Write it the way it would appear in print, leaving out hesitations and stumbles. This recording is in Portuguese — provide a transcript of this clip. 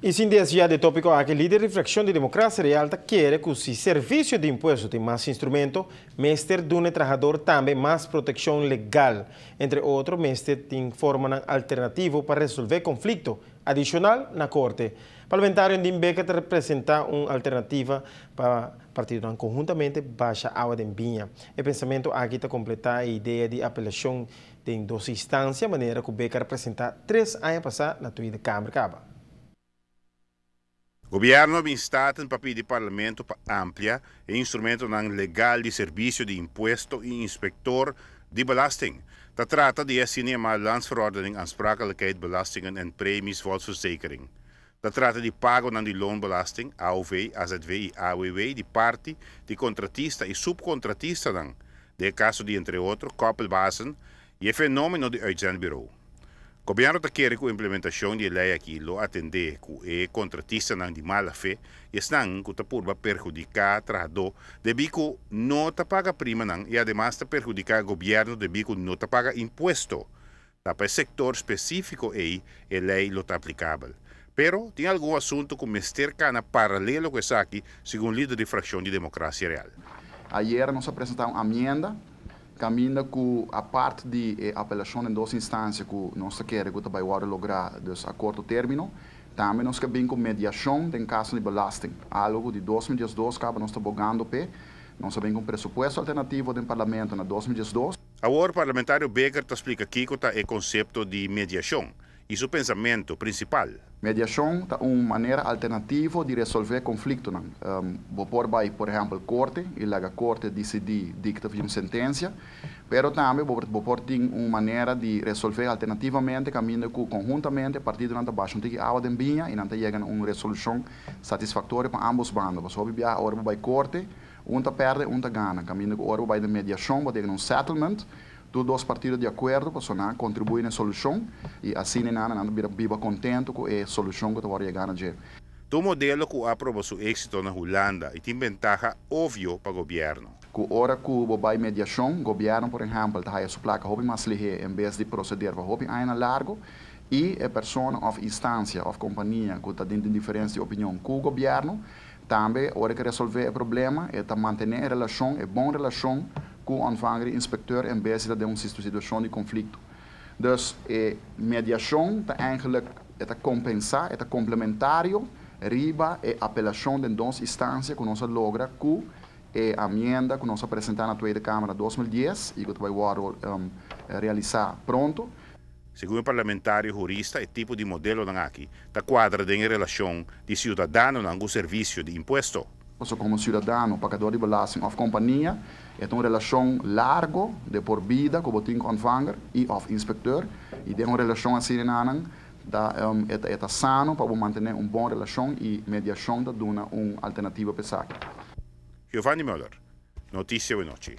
E sin desviar de tópico, a que líder de fracción de democracia real quiere que si servicio de impuestos tem más instrumento, mester dune trabajador también más protección legal. Entre otros, mester tem forma alternativo para resolver conflicto adicional na corte. Parlamentario de Imbeca representa una alternativa para partido conjuntamente baixa agua de Binha. El pensamiento aquí está completar a idea de apelación de dos instancias, manera que Beca representa 3 años pasados na Tweede Kamer. Governo in staat een papier di parlamento amplia e instrumento legal di servicio di impuesto e inspector di belasting. Dat trata di assiniema landsverordening aansprakelijkheid belastingen en premies volksverzekering. Dat trata di pago di loonbelasting, AOV, AZW e AWW di parti, di contratista e subcontratista dan. De caso di entre otros, koppelbazen e fenomeno di uitzendbureau. O governo quer que a implementação de lei aqui lo atender que é contratista de mala fé e estão que pode perjudicar o trabalhador de bico não paga prima e además perjudicar o governo de bico não paga imposto. Para o setor específico aí a lei lo aplicável. Pero tem algum assunto que mester cana paralelo com isso aqui, segundo o líder de fração de democracia real. Ayer nós apresentamos uma emenda caminha com a parte de apelação em duas instâncias que nós queremos que vai lograr a curto término. Também nós queremos com mediação em caso de belasting. Algo de 2012 que nós estamos bogando pé. Nós temos com pressuposto alternativo do parlamento na 2012. Agora o parlamentário Becker explica aqui que é o conceito de mediação e seu pensamento principal. Mediação é uma maneira alternativa de resolver conflito. Por exemplo, corte, e a corte decide dicta uma sentença, mas também tem uma maneira de resolver alternativamente, caminhando conjuntamente, a partir de uma baixa de água de binha e não chega a uma resolução satisfatória para ambos bandos. Se houver a hora vai corte, perde, ganha. Caminhando com a hora vai de mediação, vai ter um settlement. Todos os partidos de acordo para contribuir na solução e assim não viva contente com a solução que vai chegar a gente. O modelo que aprova seu êxito na Holanda e tem vantagem óbvio para o governo. Com a hora que vai mediação, o governo, por exemplo, está a sua placa mais ligeira em vez de proceder para hobby ainda largo e a pessoa ou instância ou companhia que está dentro de diferença de opinião com o governo também, a hora que resolver o problema, é manter a relação, a boa relação com o ontvanger inspecteur em vez de uma situação de conflito. Dus mediação é eigenlijk compensar, é complementário riba a apelação de duas instâncias que nós logra com a emenda que nós apresentamos na Tweede Kamer 2010 e que vai realizar pronto. Segundo o parlamentário jurista, o tipo de modelo aqui está quadrado em relação de cidadão com o serviço de imposto. Como cidadão, pagador de belasting ou companhia, é uma relação larga de por vida com o ontvanger e o inspector. E é uma relação assim, é sano para manter uma boa relação e mediação da uma alternativa para isso. Giovanni Müller, Notícia e Noite.